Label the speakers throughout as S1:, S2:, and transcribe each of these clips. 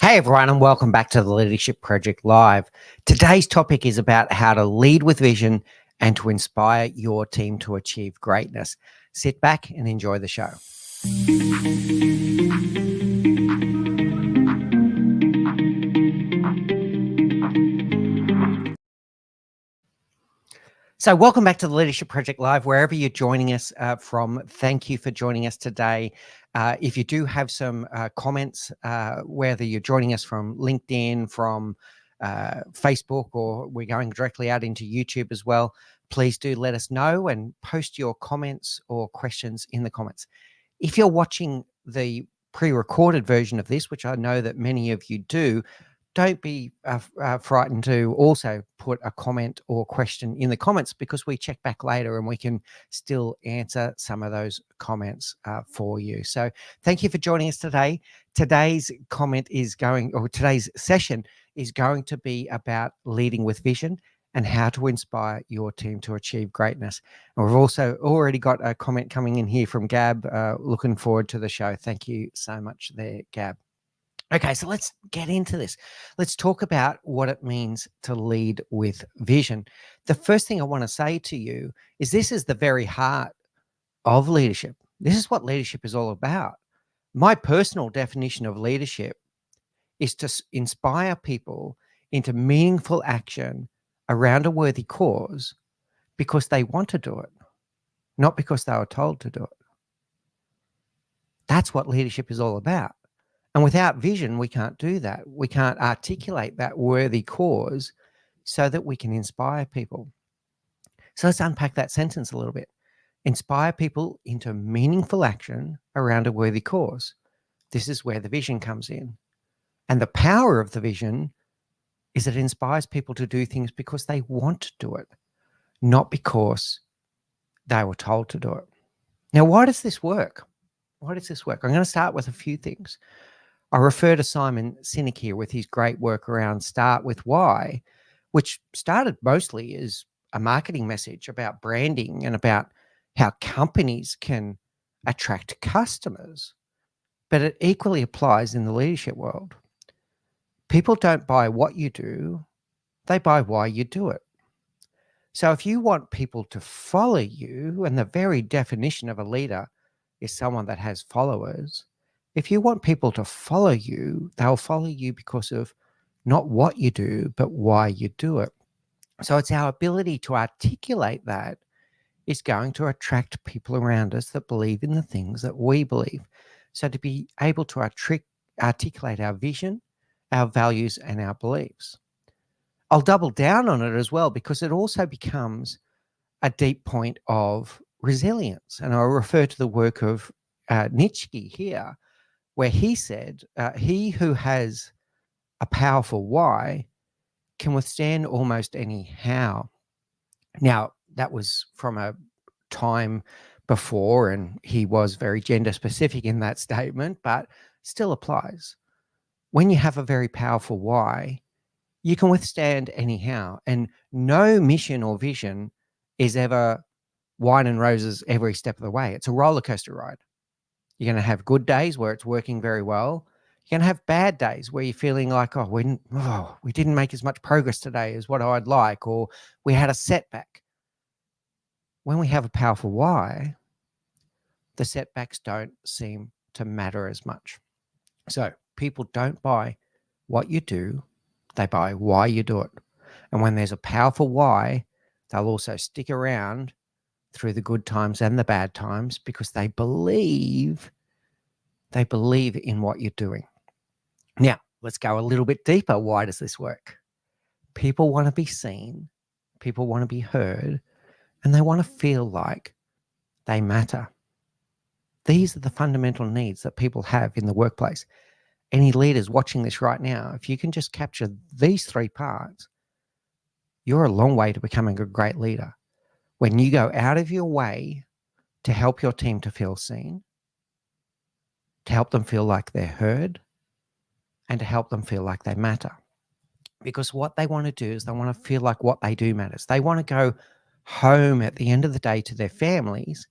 S1: Hey everyone, and welcome back to the Leadership Project Live. Today's topic is about how to lead with vision and to inspire your team to achieve greatness. Sit back and enjoy the show. So welcome back to the Leadership Project Live, wherever you're joining us from. Thank you for joining us today. If you do have some comments, whether you're joining us from LinkedIn, from Facebook, or we're going directly out into YouTube as well, please do let us know and post your comments or questions in the comments. If you're watching the pre-recorded version of this, which I know that many of you do, don't be frightened to also put a comment or question in the comments, because we check back later and we can still answer some of those comments for you. So thank you for joining us today. Today's session is going to be about leading with vision and how to inspire your team to achieve greatness. And we've also already got a comment coming in here from Gab. Looking forward to the show. Thank you so much there, Gab. Okay, so let's get into this. Let's talk about what it means to lead with vision. The first thing I want to say to you is this is the very heart of leadership. This is what leadership is all about. My personal definition of leadership is to inspire people into meaningful action around a worthy cause because they want to do it, not because they were told to do it. That's what leadership is all about. And without vision, we can't do that. We can't articulate that worthy cause so that we can inspire people. So let's unpack that sentence a little bit. Inspire people into meaningful action around a worthy cause. This is where the vision comes in. And the power of the vision is it inspires people to do things because they want to do it, not because they were told to do it. Now, why does this work? Why does this work? I'm going to start with a few things. I refer to Simon Sinek here with his great work around Start With Why, which started mostly as a marketing message about branding and about how companies can attract customers. But it equally applies in the leadership world. People don't buy what you do, they buy why you do it. So if you want people to follow you, and the very definition of a leader is someone that has followers, if you want people to follow you, they'll follow you because of not what you do, but why you do it. So it's our ability to articulate that is going to attract people around us that believe in the things that we believe. So to be able to articulate our vision, our values, and our beliefs. I'll double down on it as well, because it also becomes a deep point of resilience. And I'll refer to the work of Nietzsche here, where he said, he who has a powerful why can withstand almost any how. Now, that was from a time before, and he was very gender specific in that statement, but still applies. When you have a very powerful why, you can withstand any how. And no mission or vision is ever wine and roses every step of the way. It's a roller coaster ride. You're going to have good days where it's working very well. You're going to have bad days where you're feeling like, we didn't make as much progress today as what I'd like, or we had a setback. When we have a powerful why, the setbacks don't seem to matter as much. So people don't buy what you do, they buy why you do it. And when there's a powerful why, they'll also stick around through the good times and the bad times because they believe in what you're doing. Now, let's go a little bit deeper. Why does this work? People want to be seen, people want to be heard, and they want to feel like they matter. These are the fundamental needs that people have in the workplace. Any leaders watching this right now, if you can just capture these three parts, you're a long way to becoming a great leader. When you go out of your way to help your team to feel seen, to help them feel like they're heard, and to help them feel like they matter. Because what they want to do is they want to feel like what they do matters. They want to go home at the end of the day to their families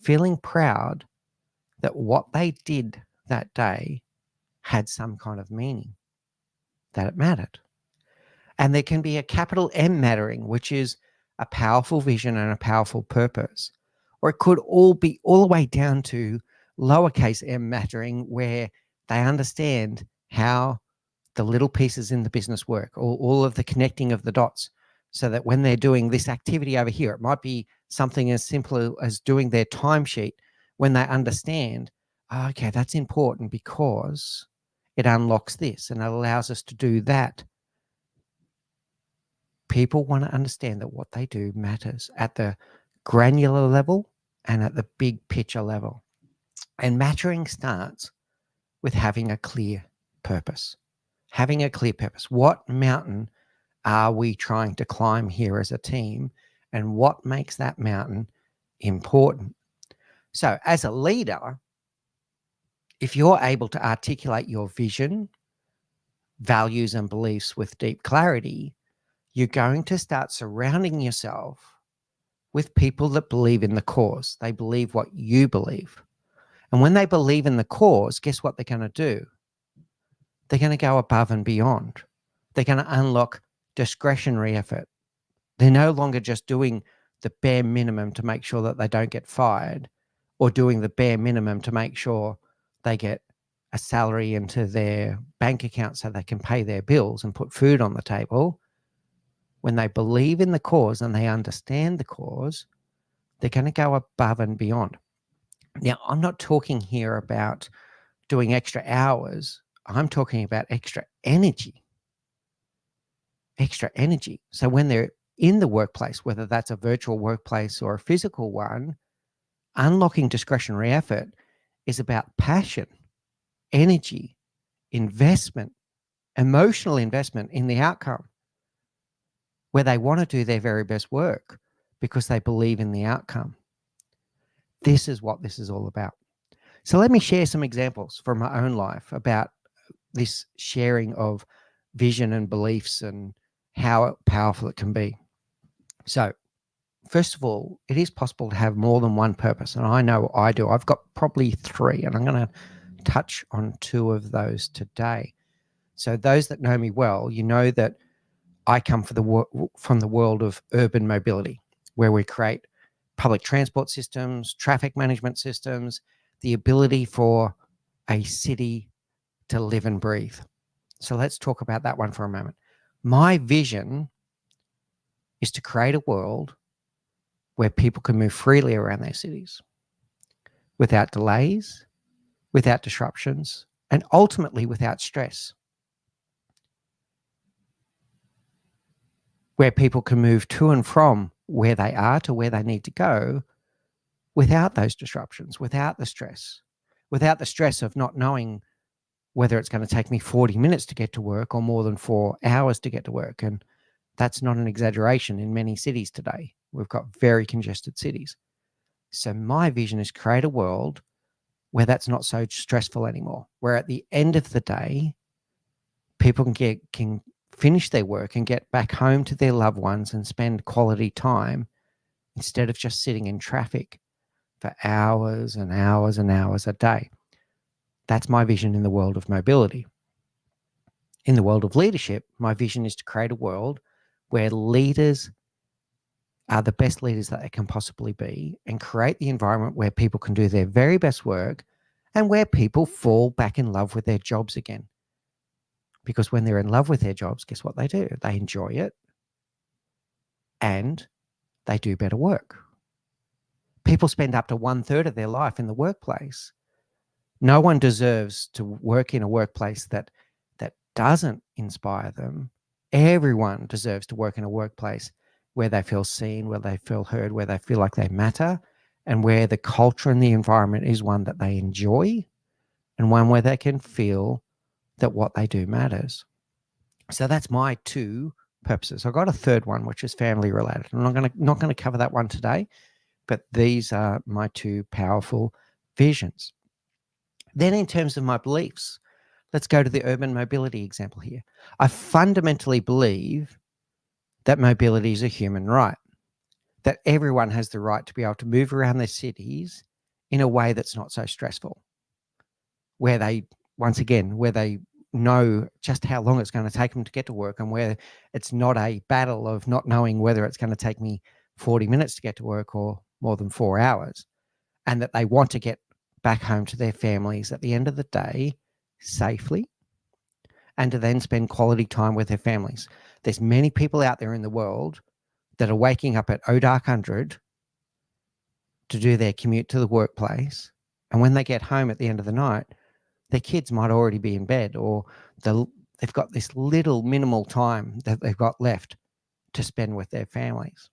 S1: feeling proud that what they did that day had some kind of meaning, that it mattered. And there can be a capital M mattering, which is a powerful vision and a powerful purpose. Or it could all be all the way down to lowercase m mattering, where they understand how the little pieces in the business work, or all of the connecting of the dots, so that when they're doing this activity over here, it might be something as simple as doing their timesheet. When they understand, oh, okay, that's important because it unlocks this and it allows us to do that. People want to understand that what they do matters at the granular level and at the big picture level. And mattering starts with having a clear purpose. Having a clear purpose. What mountain are we trying to climb here as a team? And what makes that mountain important? So as a leader, if you're able to articulate your vision, values, and beliefs with deep clarity, you're going to start surrounding yourself with people that believe in the cause. They believe what you believe. And when they believe in the cause, guess what they're going to do? They're going to go above and beyond. They're going to unlock discretionary effort. They're no longer just doing the bare minimum to make sure that they don't get fired, or doing the bare minimum to make sure they get a salary into their bank account so they can pay their bills and put food on the table. When they believe in the cause and they understand the cause, they're going to go above and beyond. Now, I'm not talking here about doing extra hours. I'm talking about extra energy. Extra energy. So when they're in the workplace, whether that's a virtual workplace or a physical one, unlocking discretionary effort is about passion, energy, investment, emotional investment in the outcome, where they want to do their very best work because they believe in the outcome. This is what this is all about. So let me share some examples from my own life about this sharing of vision and beliefs and how powerful it can be. So first of all, it is possible to have more than one purpose. And I know I do. I've got probably 3, and I'm going to touch on 2 of those today. So those that know me well, you know that I come from the world of urban mobility, where we create public transport systems, traffic management systems, the ability for a city to live and breathe. So let's talk about that one for a moment. My vision is to create a world where people can move freely around their cities without delays, without disruptions, and ultimately without stress. Where people can move to and from where they are to where they need to go without those disruptions, without the stress of not knowing whether it's going to take me 40 minutes to get to work or more than 4 hours to get to work. And that's not an exaggeration in many cities today. We've got very congested cities. So my vision is create a world where that's not so stressful anymore, where at the end of the day, people can finish their work and get back home to their loved ones and spend quality time instead of just sitting in traffic for hours and hours and hours a day. That's my vision in the world of mobility. In the world of leadership, my vision is to create a world where leaders are the best leaders that they can possibly be and create the environment where people can do their very best work and where people fall back in love with their jobs again. Because when they're in love with their jobs, guess what they do? They enjoy it and they do better work. People spend up to 1/3 of their life in the workplace. No one deserves to work in a workplace that doesn't inspire them. Everyone deserves to work in a workplace where they feel seen, where they feel heard, where they feel like they matter, and where the culture and the environment is one that they enjoy and one where they can feel that what they do matters. So that's my 2 purposes. I've got a third one, which is family related. I'm not going to cover that one today, but these are my 2 powerful visions. Then in terms of my beliefs, let's go to the urban mobility example here. I fundamentally believe that mobility is a human right, that everyone has the right to be able to move around their cities in a way that's not so stressful, where they once again, where they know just how long it's going to take them to get to work, and where it's not a battle of not knowing whether it's going to take me 40 minutes to get to work or more than 4 hours, and that they want to get back home to their families at the end of the day safely, and to then spend quality time with their families. There's many people out there in the world that are waking up at dark 100 to do their commute to the workplace, and when they get home at the end of the night, their kids might already be in bed, or they've got this little minimal time that they've got left to spend with their families.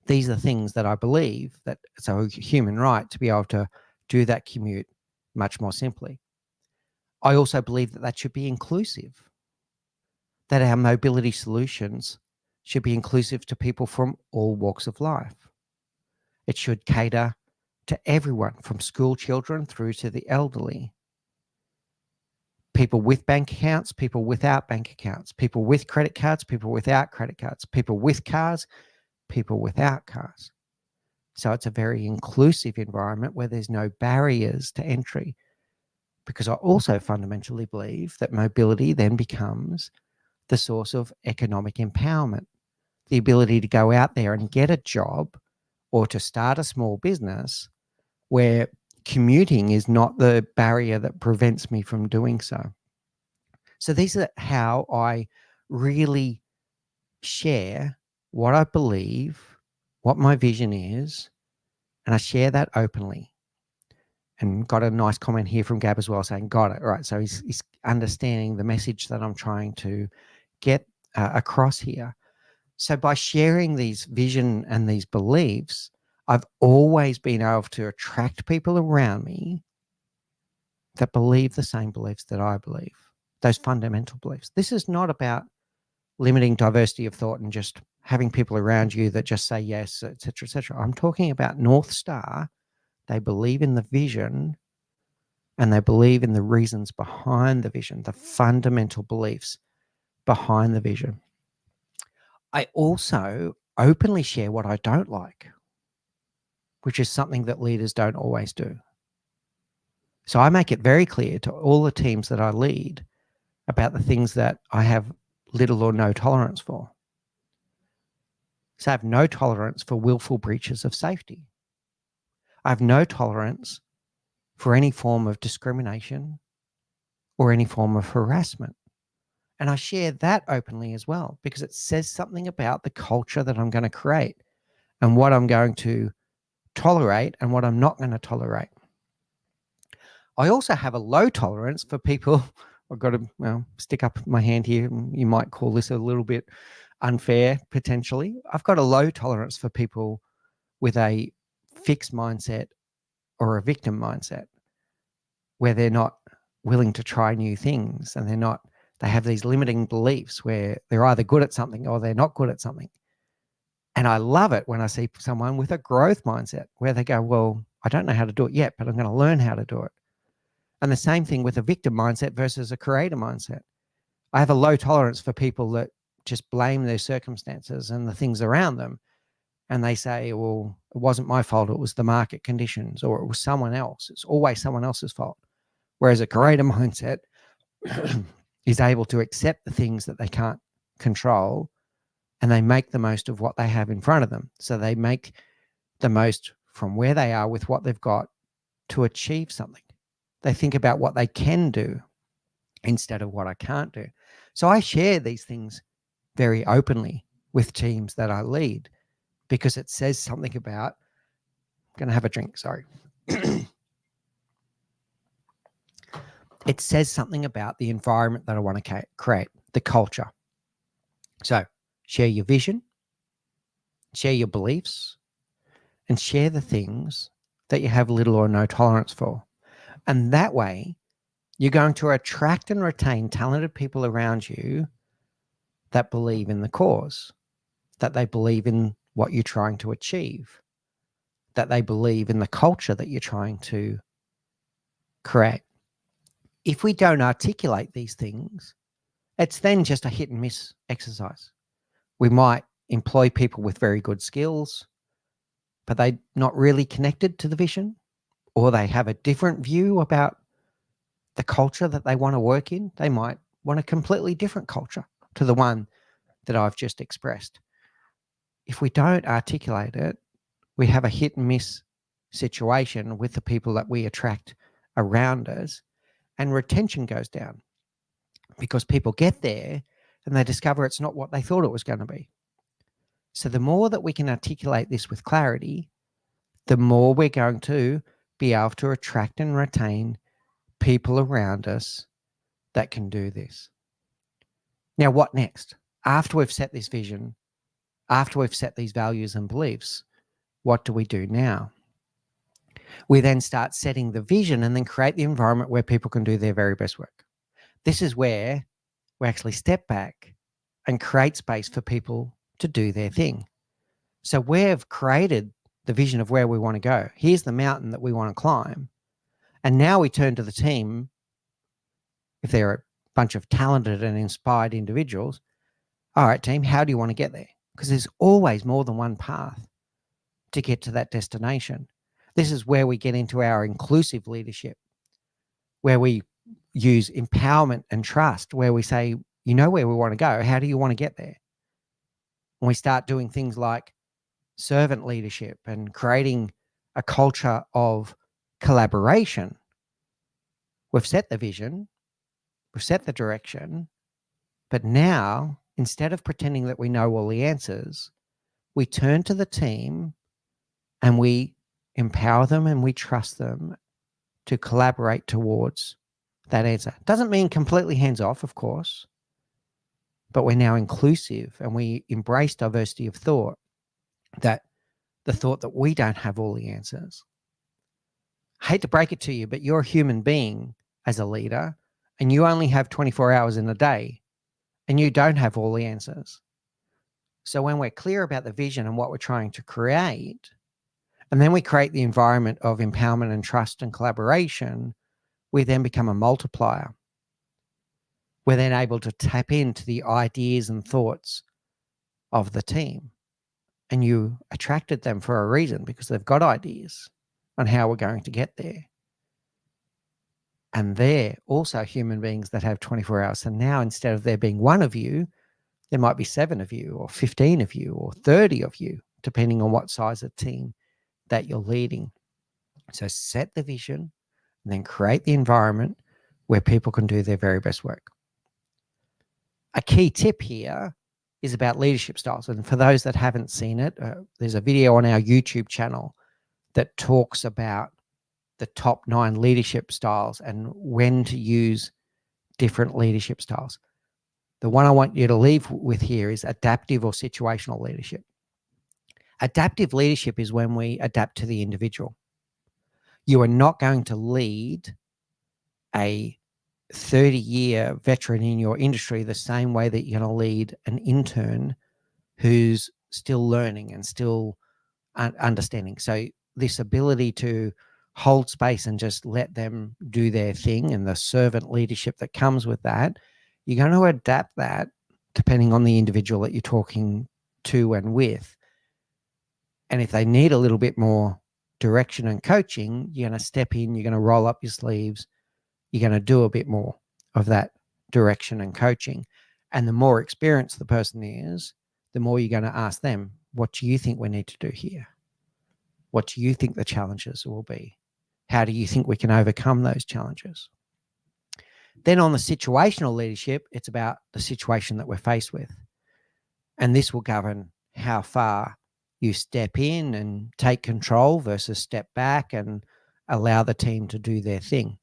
S1: These are things that I believe that it's a human right to be able to do that commute much more simply. I also believe that that should be inclusive, that our mobility solutions should be inclusive to people from all walks of life. It should cater to everyone, from school children through to the elderly. People with bank accounts, people without bank accounts, people with credit cards, people without credit cards, people with cars, people without cars. So it's a very inclusive environment where there's no barriers to entry, because I also fundamentally believe that mobility then becomes the source of economic empowerment, the ability to go out there and get a job or to start a small business where commuting is not the barrier that prevents me from doing so. So these are how I really share what I believe, what my vision is, and I share that openly. And got a nice comment here from Gab as well saying, got it, right. So he's understanding the message that I'm trying to get across here. So by sharing these vision and these beliefs, I've always been able to attract people around me that believe the same beliefs that I believe, those fundamental beliefs. This is not about limiting diversity of thought and just having people around you that just say yes, et cetera, et cetera. I'm talking about North Star. They believe in the vision, and they believe in the reasons behind the vision, the fundamental beliefs behind the vision. I also openly share what I don't like, which is something that leaders don't always do. So I make it very clear to all the teams that I lead about the things that I have little or no tolerance for. So I have no tolerance for willful breaches of safety. I have no tolerance for any form of discrimination or any form of harassment. And I share that openly as well, because it says something about the culture that I'm going to create and what I'm going to tolerate and what I'm not going to tolerate. I also have a low tolerance for people. I've got to stick up my hand here. You might call this a little bit unfair, potentially. I've got a low tolerance for people with a fixed mindset or a victim mindset, where they're not willing to try new things, and they have these limiting beliefs where they're either good at something or they're not good at something. And I love it when I see someone with a growth mindset where they go, well, I don't know how to do it yet, but I'm going to learn how to do it. And the same thing with a victim mindset versus a creator mindset. I have a low tolerance for people that just blame their circumstances and the things around them. And they say, well, it wasn't my fault. It was the market conditions, or it was someone else. It's always someone else's fault. Whereas a creator mindset is able to accept the things that they can't control, and they make the most of what they have in front of them. So they make the most from where they are with what they've got to achieve something. They think about what they can do instead of what I can't do. So I share these things very openly with teams that I lead, because it says something about, I'm going to have a drink, sorry. It says something about the environment that I want to create, the culture. So share your vision, share your beliefs, and share the things that you have little or no tolerance for. And that way, you're going to attract and retain talented people around you that believe in the cause, that they believe in what you're trying to achieve, that they believe in the culture that you're trying to create. If we don't articulate these things, it's then just a hit and miss exercise. We might employ people with very good skills, but they're not really connected to the vision, or they have a different view about the culture that they want to work in. They might want a completely different culture to the one that I've just expressed. If we don't articulate it, we have a hit and miss situation with the people that we attract around us, and retention goes down because people get there and they discover it's not what they thought it was going to be. So the more that we can articulate this with clarity, the more we're going to be able to attract and retain people around us that can do this. Now, what next? After we've set this vision, after we've set these values and beliefs, what do we do now? We then start setting the vision and then create the environment where people can do their very best work. This is where we actually step back and create space for people to do their thing. So we've created the vision of where we want to go. Here's the mountain that we want to climb. And now we turn to the team, if they're a bunch of talented and inspired individuals. All right, team, how do you want to get there? Because there's always more than one path to get to that destination. This is where we get into our inclusive leadership, where we use empowerment and trust, where we say, you know where we want to go. How do you want to get there? And we start doing things like servant leadership and creating a culture of collaboration. We've set the vision, we've set the direction, but now, instead of pretending that we know all the answers, we turn to the team and we empower them and we trust them to collaborate towards that answer. Doesn't mean completely hands off, of course, but we're now inclusive and we embrace diversity of thought, that the thought that we don't have all the answers. I hate to break it to you, but you're a human being as a leader and you only have 24 hours in a day and you don't have all the answers. So when we're clear about the vision and what we're trying to create, and then we create the environment of empowerment and trust and collaboration, we then become a multiplier. We're then able to tap into the ideas and thoughts of the team. And you attracted them for a reason, because they've got ideas on how we're going to get there. And they're also human beings that have 24 hours. So now, instead of there being one of you, there might be 7 of you or 15 of you or 30 of you, depending on what size of team that you're leading. So set the vision and then create the environment where people can do their very best work. A key tip here is about leadership styles. And for those that haven't seen it, there's a video on our YouTube channel that talks about the top 9 leadership styles and when to use different leadership styles. The one I want you to leave with here is adaptive or situational leadership. Adaptive leadership is when we adapt to the individual. You are not going to lead a 30-year veteran in your industry the same way that you're going to lead an intern who's still learning and still understanding. So this ability to hold space and just let them do their thing, and the servant leadership that comes with that, you're going to adapt that depending on the individual that you're talking to and with. And if they need a little bit more direction and coaching, you're going to step in, you're going to roll up your sleeves, you're going to do a bit more of that direction and coaching. And the more experienced the person is, the more you're going to ask them, what do you think we need to do here? What do you think the challenges will be? How do you think we can overcome those challenges? Then on the situational leadership, it's about the situation that we're faced with. And this will govern how far you step in and take control versus step back and allow the team to do their thing.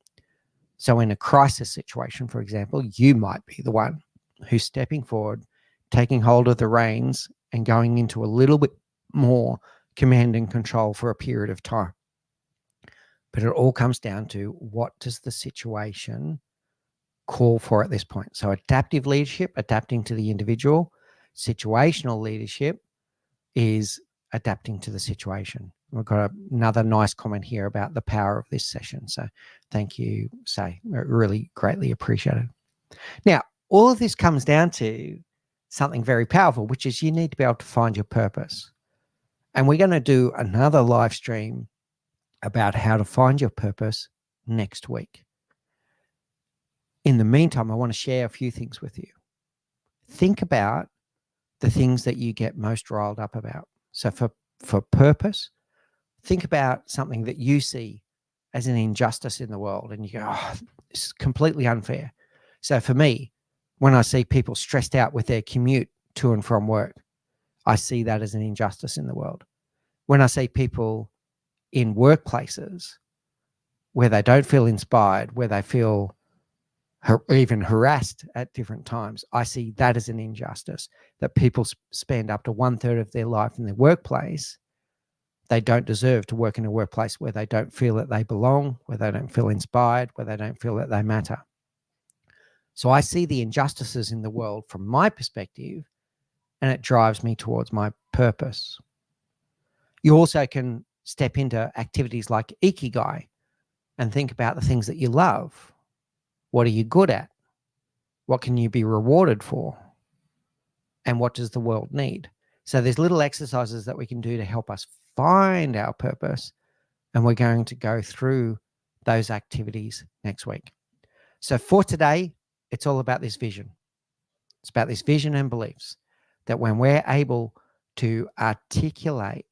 S1: So in a crisis situation, for example, you might be the one who's stepping forward, taking hold of the reins and going into a little bit more command and control for a period of time. But it all comes down to, what does the situation call for at this point? So adaptive leadership, adapting to the individual. Situational leadership is adapting to the situation. We've got another nice comment here about the power of this session. So thank you, Say. Really greatly appreciated. Now, all of this comes down to something very powerful, which is you need to be able to find your purpose. And we're going to do another live stream about how to find your purpose next week. In the meantime, I want to share a few things with you. Think about the things that you get most riled up about. So for purpose, think about something that you see as an injustice in the world and you go, oh, it's completely unfair. So for me, when I see people stressed out with their commute to and from work, I see that as an injustice in the world. When I see people in workplaces where they don't feel inspired, where they feel even harassed at different times, I see that as an injustice, that people spend up to 1/3 of their life in their workplace. They don't deserve to work in a workplace where they don't feel that they belong, where they don't feel inspired, where they don't feel that they matter. So I see the injustices in the world from my perspective, and it drives me towards my purpose. You also can step into activities like Ikigai and think about the things that you love. What are you good at? What can you be rewarded for? And what does the world need? So there's little exercises that we can do to help us find our purpose. And we're going to go through those activities next week. So for today, it's all about this vision. It's about this vision and beliefs that when we're able to articulate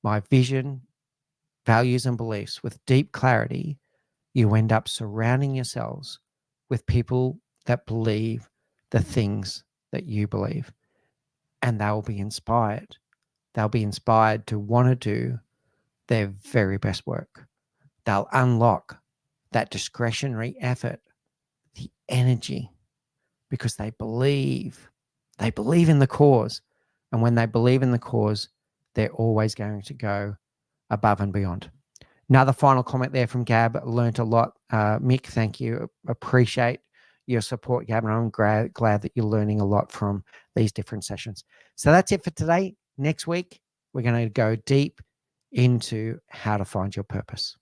S1: my vision, values, and beliefs with deep clarity, you end up surrounding yourselves with people that believe the things that you believe, and they'll be inspired. They'll be inspired to want to do their very best work. They'll unlock that discretionary effort, the energy, because they believe in the cause. And when they believe in the cause, they're always going to go above and beyond. Another final comment there from Gab. Learned a lot. Mick, thank you. Appreciate your support, Gab, and I'm glad that you're learning a lot from these different sessions. So that's it for today. Next week, we're going to go deep into how to find your purpose.